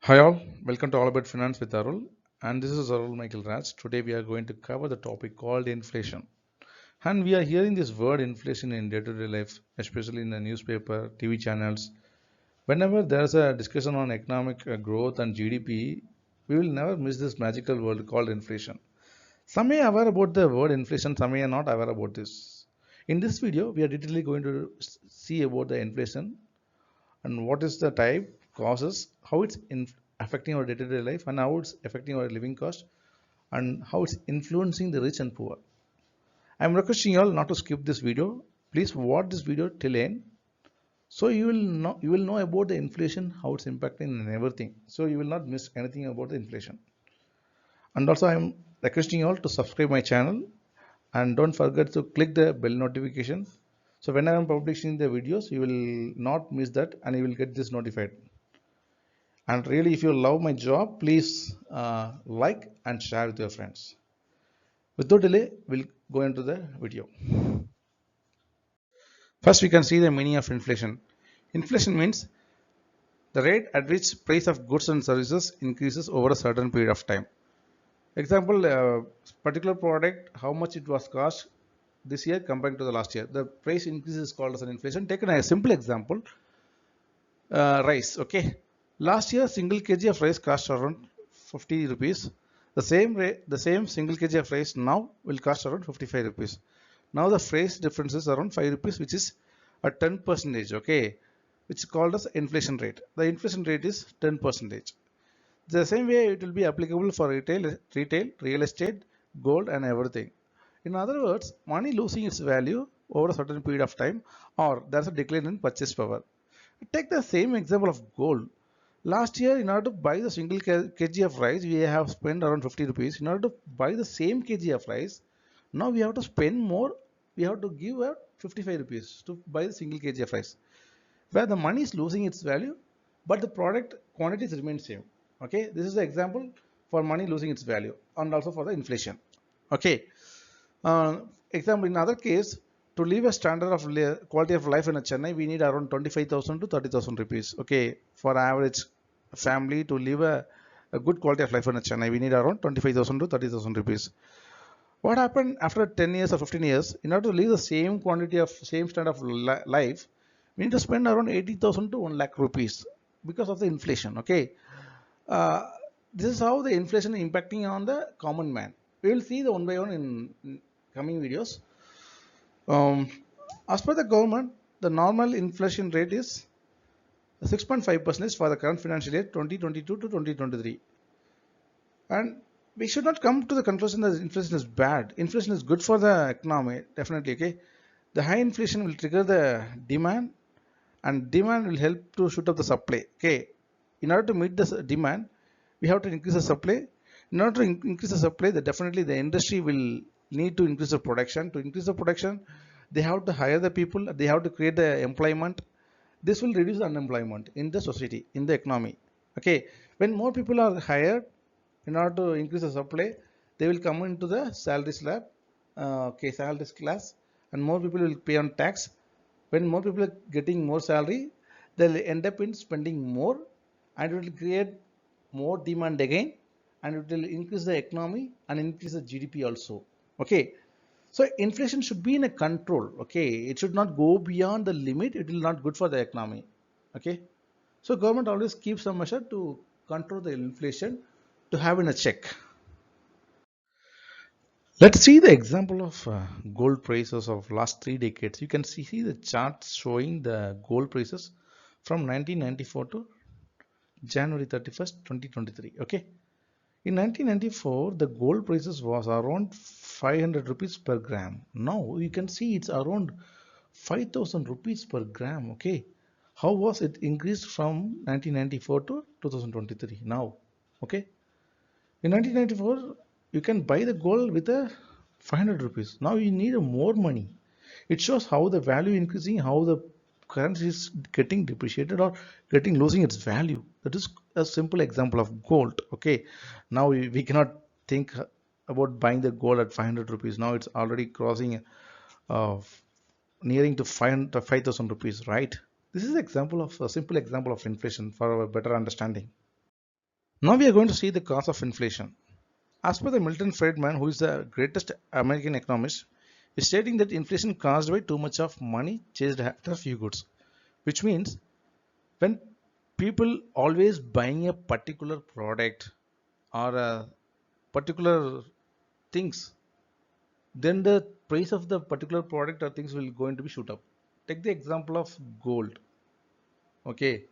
Hi all, welcome to All About Finance with Arul, and this is Arul Michael Raj. Today we are going to cover the topic called inflation. And we are hearing this word inflation in day-to-day life, especially in the newspaper, TV channels. Whenever there's a discussion on economic growth and GDP, we will never miss this magical word called inflation. Some may aware about the word inflation, some may are not aware about this. In this video, we are detailedly going to see about the inflation and what is the type, causes, how it's affecting our day-to-day life, and how it's affecting our living cost, and how it's influencing the rich and poor. I'm requesting you all not to skip this video. Please watch this video till end, so you will know about the inflation, how it's impacting and everything. So you will not miss anything about the inflation. And also, I'm requesting you all to subscribe my channel and don't forget to click the bell notification. So when I am publishing the videos, you will not miss that and you will get this notified. And really, if you love my job, please like and share with your friends. Without delay, we'll go into the video. First, we can see the meaning of inflation. Inflation means the rate at which price of goods and services increases over a certain period of time. Example, particular product, how much it was cost this year compared to the last year. The price increase is called as an inflation. Taken a simple example, rice. Okay, last year single kg of rice cost around 50 rupees. The same single kg of rice now will cost around 55 rupees. Now the price difference is around 5 rupees, which is a 10 percentage. Okay, which is called as inflation rate. The inflation rate is 10 percentage. The same way it will be applicable for retail, real estate, gold, and everything. In other words, money losing its value over a certain period of time, or there's a decline in purchase power. Take the same example of gold. Last year, in order to buy the single kg of rice, we have spent around 50 rupees. In order to buy the same kg of rice, now we have to spend more. We have to give out 55 rupees to buy the single kg of rice, where the money is losing its value, but the product quantities remain same. Okay, this is the example for money losing its value and also for the inflation. Okay, example in other case, to live a standard of quality of life in a Chennai, we need around 25,000 to 30,000 rupees. Okay, for average family to live a good quality of life in a Chennai, we need around 25,000 to 30,000 rupees. What happened after 10 years or 15 years? In order to live the same quantity of same standard of life, we need to spend around 80,000 to 1 lakh rupees because of the inflation. Okay, uh, this is how the inflation is impacting on the common man. We will see the one by one in coming videos. Um, as per the government, the normal inflation rate is 6.5% for the current financial year 2022 to 2023. And we should not come to the conclusion that inflation is bad. Inflation is good for the economy, definitely. Okay, the high inflation will trigger the demand, and demand will help to shoot up the supply. Okay, in order to meet the demand, we have to increase the supply. In order to increase the supply, definitely the industry will need to increase the production. To increase the production, they have to hire the people. They have to create the employment. This will reduce unemployment in the society, in the economy. Okay, when more people are hired, in order to increase the supply, they will come into the salary slab, okay, salary class, and more people will pay on tax. When more people are getting more salary, they'll end up in spending more, and it will create more demand again, and it will increase the economy and increase the GDP also. Okay, so inflation should be in a control. Okay, it should not go beyond the limit. It will not good for the economy. Okay, so government always keeps some measure to control the inflation to have in a check. Let's see the example of gold prices of last 3 decades. You can see the charts showing the gold prices from 1994 to January 31st, 2023. Okay, in 1994 the gold prices was around 500 rupees per gram. Now you can see it's around 5,000 rupees per gram. Okay, how was it increased from 1994 to 2023 now? Okay, in 1994, you can buy the gold with a 500 rupees. Now you need a more money. It shows how the value increasing, how the currency is getting depreciated or getting losing its value. That is a simple example of gold. Okay, now we cannot think about buying the gold at 500 rupees. Now it's already crossing uh, nearing to 5,000 rupees, right? This is example of a simple example of inflation for our better understanding. Now we are going to see the cause of inflation. As per the Milton Friedman, who is the greatest American economist, is stating that inflation caused by too much of money chased after few goods, which means when people always buying a particular product or a particular things, then the price of the particular product or things will going to be shoot up. Take the example of gold. Okay,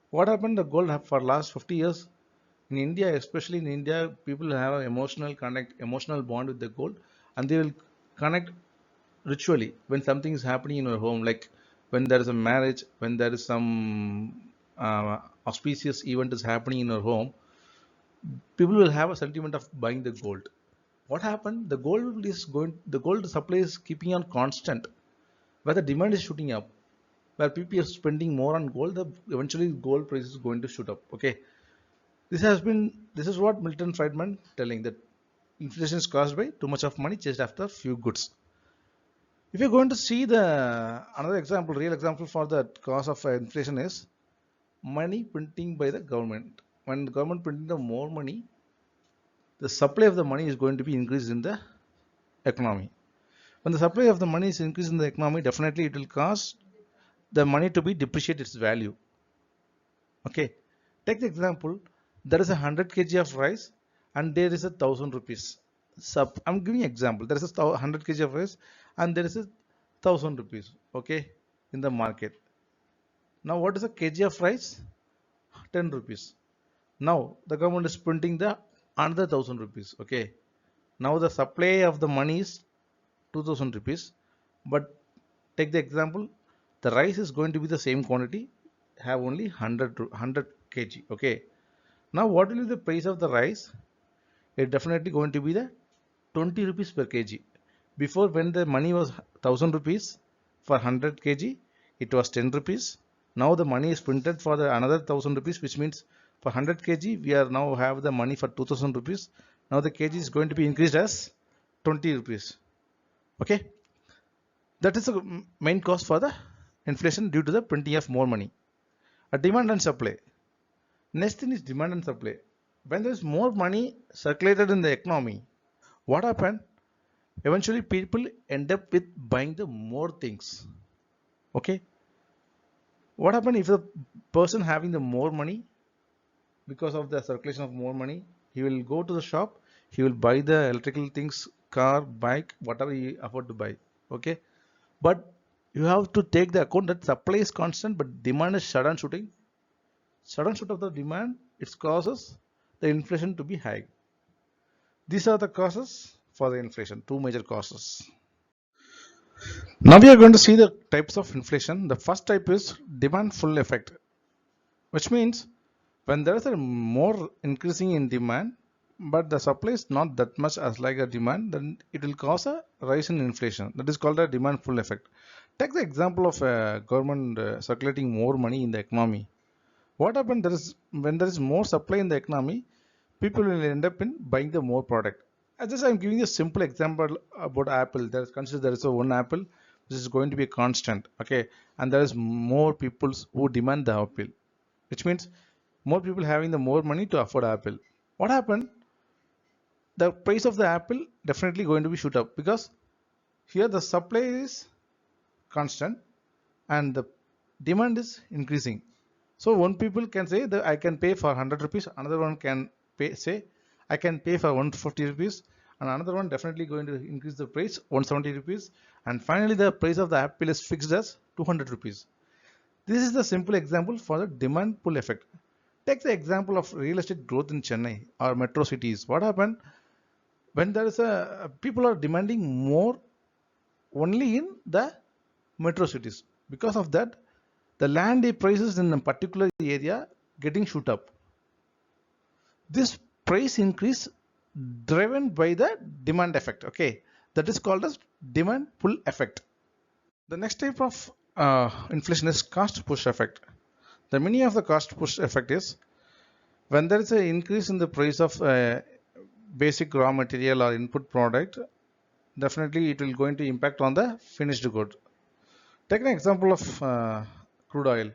what happened? The gold for last 50 years in India, especially in India, people have an emotional connect, emotional bond with the gold, and they will connect ritually when something is happening in your home, like when there is a marriage, when there is some auspicious event is happening in your home, people will have a sentiment of buying the gold. What happened? The gold supply is keeping on constant, where the demand is shooting up, where people are spending more on gold, the eventually gold price is going to shoot up. Okay, this is what Milton Friedman telling that inflation is caused by too much of money chased after few goods. If you're going to see the another example, real example for the cause of inflation is money printing by the government. When the government printing the more money, the supply of the money is going to be increased in the economy. When the supply of the money is increased in the economy, definitely it will cause the money to be depreciate its value. Okay, take the example. There is a 100 kg of rice and there is a 1,000 rupees. I'm giving example. There is a 100 kg of rice and there is a 1,000 rupees. Okay, in the market. Now, what is a kg of rice? 10 rupees. Now, the government is printing the another 1,000 rupees. Okay. Now, the supply of the money is 2,000 rupees. But take the example, the rice is going to be the same quantity, have only 100 kg. Okay. Now, what will be the price of the rice? It definitely going to be the 20 rupees per kg. Before, when the money was 1,000 rupees for 100 kg, it was 10 rupees. Now the money is printed for the another 1,000 rupees, which means for 100 kg we are now have the money for 2,000 rupees. Now the kg is going to be increased as 20 rupees. Okay, that is the main cause for the inflation due to the printing of more money. A demand and supply. Next thing is demand and supply. When there is more money circulated in the economy, what happened? Eventually people end up with buying the more things. Okay, what happened if the person having the more money, because of the circulation of more money, he will go to the shop, he will buy the electrical things, car, bike, whatever he afford to buy. Okay, but you have to take the account that supply is constant but demand is sudden shoot of the demand, it causes the inflation to be high. These are the causes for the inflation, two major causes. Now we are going to see the types of inflation. The first type is demand pull effect, which means when there is a more increasing in demand but the supply is not that much as like a demand, then it will cause a rise in inflation. That is called a demand pull effect. Take the example of government circulating more money in the economy. What happened? There is when there is more supply in the economy, people will end up in buying the more product. I just I'm giving you a simple example about Apple. There is consider there is a one Apple which is going to be a constant. Okay, and there is more people who demand the Apple, which means more people having the more money to afford Apple. What happened? The price of the Apple definitely going to be shoot up because here the supply is constant and the demand is increasing. So one people can say that I can pay for 100 rupees, another one can say I can pay for 150 rupees, and another one definitely going to increase the price 170 rupees, and finally the price of the Apple is fixed as 200 rupees. This is the simple example for the demand pull effect. Take the example of real estate growth in Chennai or metro cities. What happened when there is a people are demanding more only in the metro cities? Because of that, the land prices in a particular area getting shoot up. This price increase driven by the demand effect. Okay, that is called as demand pull effect. The next type of inflation is cost push effect. The meaning of the cost push effect is when there is an increase in the price of basic raw material or input product, definitely it will going to impact on the finished good. Take an example of crude oil.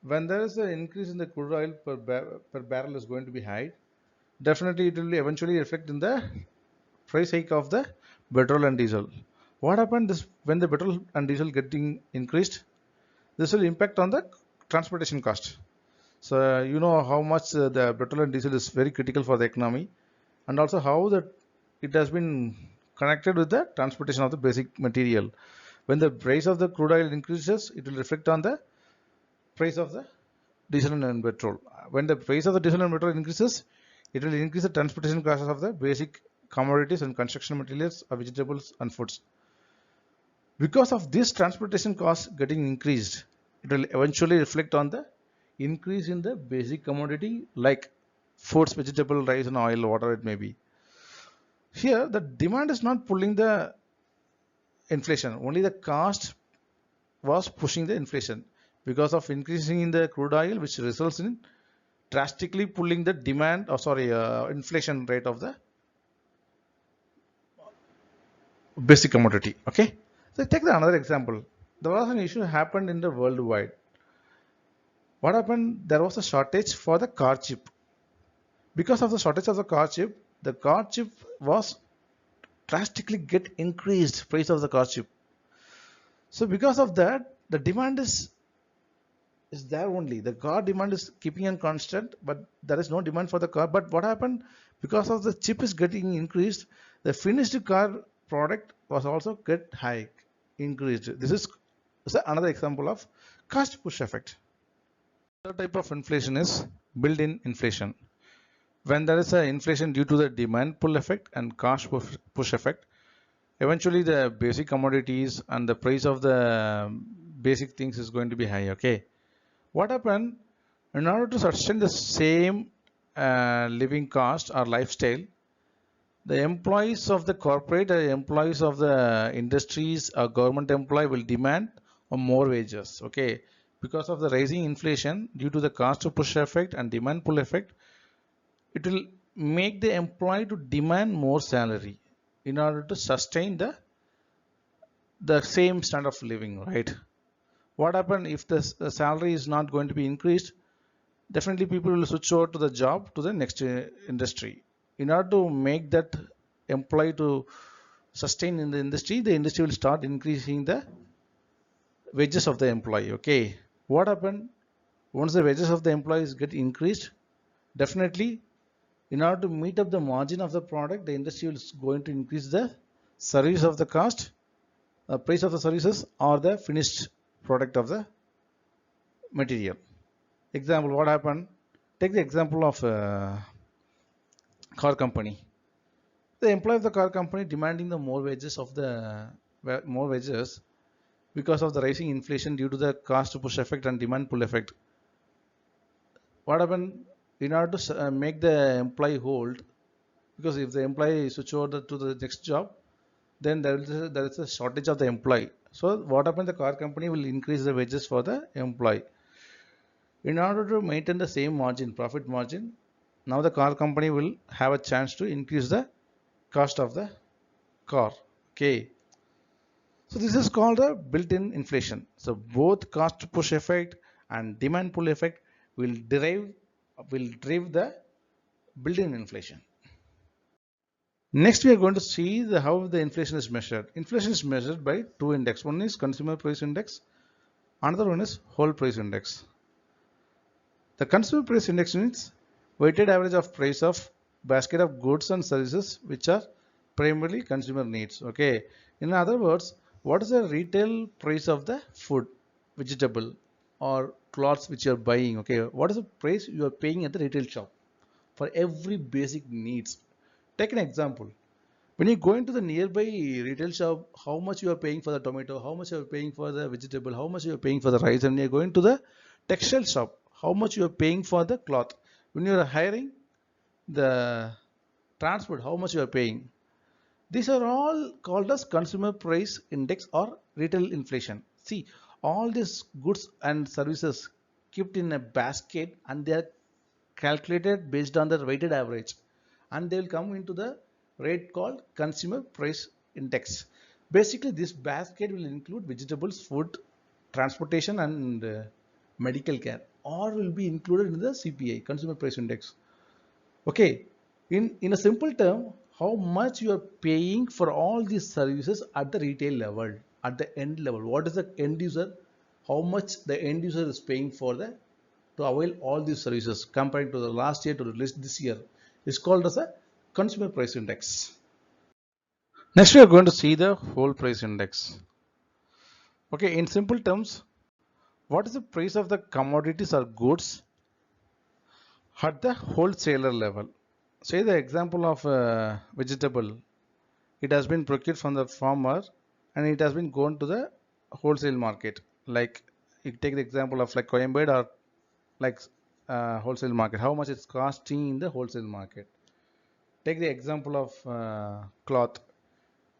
When there is an increase in the crude oil per barrel is going to be high, definitely it will eventually reflect in the price hike of the petrol and diesel. What happened this when the petrol and diesel getting increased? This will impact on the transportation cost. So you know how much the petrol and diesel is very critical for the economy, and also how that it has been connected with the transportation of the basic material. When the price of the crude oil increases, it will reflect on the price of the diesel and petrol. When the price of the diesel and petrol increases, it will increase the transportation costs of the basic commodities and construction materials, vegetables and foods. Because of this transportation costs getting increased, it will eventually reflect on the increase in the basic commodity like foods, vegetable, rice and oil, whatever it may be. Here, the demand is not pulling the inflation, only the cost was pushing the inflation because of increasing in the crude oil, which results in drastically pulling the demand, or sorry, inflation rate of the basic commodity. Okay, so take another example. There was an issue happened in the worldwide. What happened? There was a shortage for the car chip. Because of the shortage of the car chip was drastically get increased price of the car chip. So because of that, the demand is there only. The car demand is keeping on constant, but there is no demand for the car. But what happened? Because of the chip is getting increased, the finished car product was also get high increased. This is another example of cost push effect. Third type of inflation is built-in inflation. When there is an inflation due to the demand pull effect and cost push effect, eventually the basic commodities and the price of the basic things is going to be high. Okay, what happened? In order to sustain the same living cost or lifestyle, the employees of the corporate, employees of the industries or government employee will demand more wages. Okay, because of the rising inflation due to the cost push effect and demand pull effect, it will make the employee to demand more salary in order to sustain the same standard of living, right? What happen if the salary is not going to be increased? Definitely people will switch over to the job to the next industry. In order to make that employee to sustain in the industry will start increasing the wages of the employee. Okay, what happened once the wages of the employees get increased? Definitely, in order to meet up the margin of the product, the industry is going to increase the service of the cost, price of the services, or the finished product of the material. Example, what happened? Take the example of car company. The employee of the car company demanding the more wages because of the rising inflation due to the cost push effect and demand pull effect. What happened? In order to make the employee hold, because if the employee switch over to the next job, then there is a shortage of the employee. So what happened? The car company will increase the wages for the employee in order to maintain the same margin, profit margin. Now the car company will have a chance to increase the cost of the car. Okay, so this is called a built-in inflation. So both cost push effect and demand pull effect will drive the built-in inflation. Next, we are going to see how the inflation is measured. Inflation is measured by two index. One is consumer price index. Another one is whole price index. The consumer price index means weighted average of price of basket of goods and services which are primarily consumer needs. Okay. In other words, what is the retail price of the food, vegetable, or clothes which you are buying? Okay. What is the price you are paying at the retail shop for every basic needs? Take an example. When you go into the nearby retail shop, how much you are paying for the tomato, how much you are paying for the vegetable, how much you are paying for the rice, and you are going to the textile shop, how much you are paying for the cloth. When you are hiring the transport, how much you are paying. These are all called as consumer price index or retail inflation. See, all these goods and services kept in a basket and they are calculated based on the weighted average, and they will come into the rate called consumer price index. Basically, this basket will include vegetables, food, transportation, and medical care. or will be included in the CPI, Consumer Price Index. Okay, in a simple term, how much you are paying for all these services at the retail level, at the end level. What is the end user? How much the end user is paying for the to avail all these services compared to the last year to the list this year is called as a consumer price index. Next, we are going to see the whole price index. Okay, in simple terms, what is the price of the commodities or goods at the wholesaler level? Say the example of a vegetable. It has been procured from the farmer and it has been gone to the wholesale market. Like you take the example of like Coimbatore or like wholesale market. How much it's costing in the wholesale market. Take the example of cloth.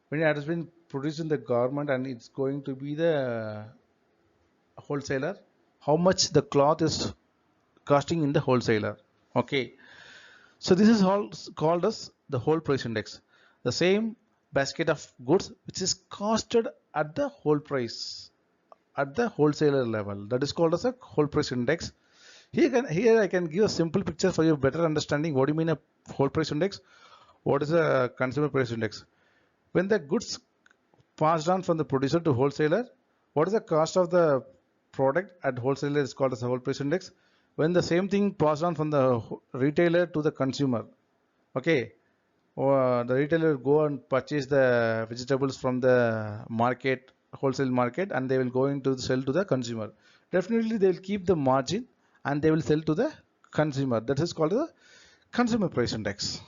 When it has been produced in the garment and it's going to be the wholesaler, how much the cloth is costing in the wholesaler. Okay, so this is all called as the whole price index, the same basket of goods which is costed at the whole price at the wholesaler level, that is called as a whole price index. Here I can give a simple picture for your better understanding. What do you mean a whole price index? What is a consumer price index? When the goods passed on from the producer to wholesaler, what is the cost of the product at wholesaler is called as a whole price index. When the same thing passed on from the retailer to the consumer, okay, or the retailer go and purchase the vegetables from the market, wholesale market, and they will go into the sell to the consumer. Definitely they will keep the margin and they will sell to the consumer. That is called the consumer price index.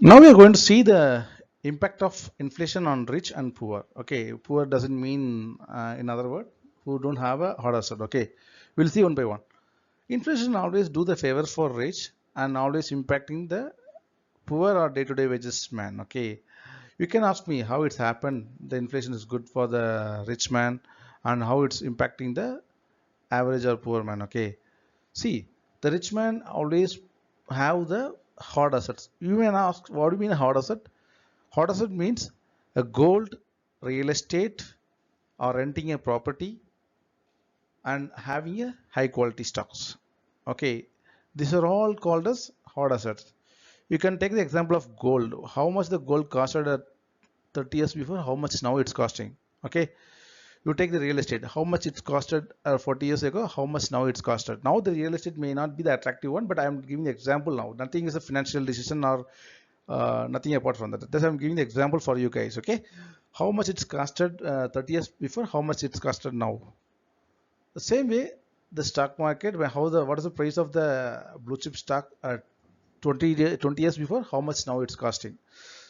Now we are going to see the impact of inflation on rich and poor. Okay, poor doesn't mean, in other words, who don't have a hard asset. Okay, we'll see one by one. Inflation always do the favor for rich and always impacting the poor or day-to-day wages man. Okay, you can ask me how it's happened. The inflation is good for the rich man and how it's impacting the average or poor man. Okay, see, the rich man always have the hard assets. You may ask, what do you mean hard asset? Hard asset means a gold, real estate, or renting a property and having a high quality stocks. Okay, these are all called as hard assets. You can take the example of gold. How much the gold costed at 30 years before, how much now it's costing. Okay, you take the real estate, how much it's costed 40 years ago, how much now it's costed. Now the real estate may not be the attractive one, but I am giving the example now. Nothing is a financial decision or nothing apart from that. Thus I'm giving the example for you guys. Okay, how much it's costed 30 years before, how much it's costed now. The same way, the stock market, what is the price of the blue chip stock 20 years before, how much now it's costing.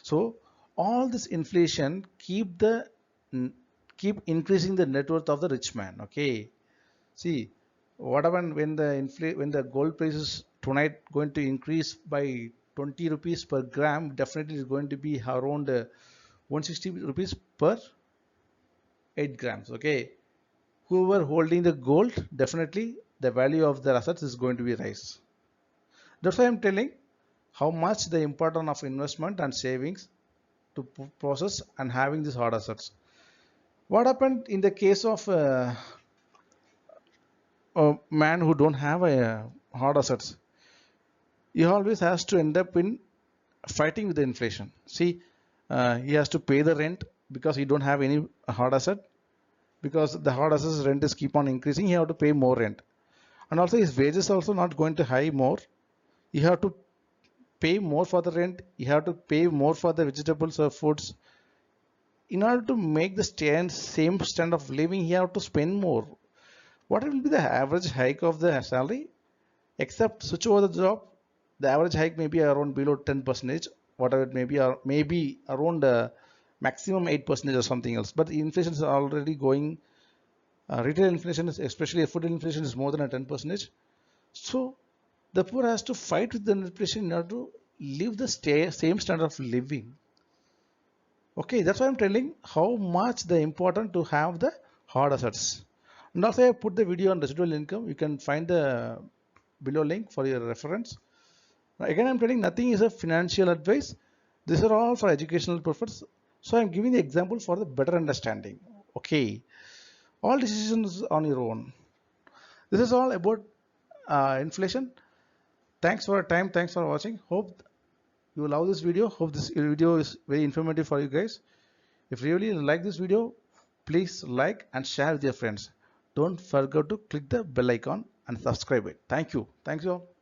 So all this inflation keep increasing the net worth of the rich man. Okay, see what happened when the gold price is tonight going to increase by 20 rupees per gram. Definitely is going to be around 160 rupees per 8 grams. Okay, whoever holding the gold, definitely the value of their assets is going to be rise. That's why I'm telling how much the importance of investment and savings to process and having these hard assets. What happened in the case of a man who don't have a hard assets? He always has to end up in fighting with the inflation. See, he has to pay the rent because he don't have any hard asset. Because the hard assets rent is keep on increasing, he have to pay more rent, and also his wages also not going to high more. You have to pay more for the rent. You have to pay more for the vegetables or foods. In order to make the same standard of living, you have to spend more. What will be the average hike of the salary? Except switch over the job, the average hike may be around below 10%, whatever it may be, or maybe around maximum 8% or something else. But the inflation is already going. Retail inflation is, especially food inflation, is more than a 10%. So the poor has to fight with the inflation in order to live the same standard of living. Okay, that's why I'm telling how much the important to have the hard assets. And also I put the video on residual income. You can find the below link for your reference. Again, I'm telling nothing is a financial advice. These are all for educational purpose. So I'm giving the example for the better understanding. Okay, all decisions on your own. This is all about inflation. Thanks for your time. Thanks for watching. Hope you love this video. Hope this video is very informative for you guys. If you really like this video, please like and share with your friends. Don't forget to click the bell icon and subscribe it. Thank you. Thanks you all.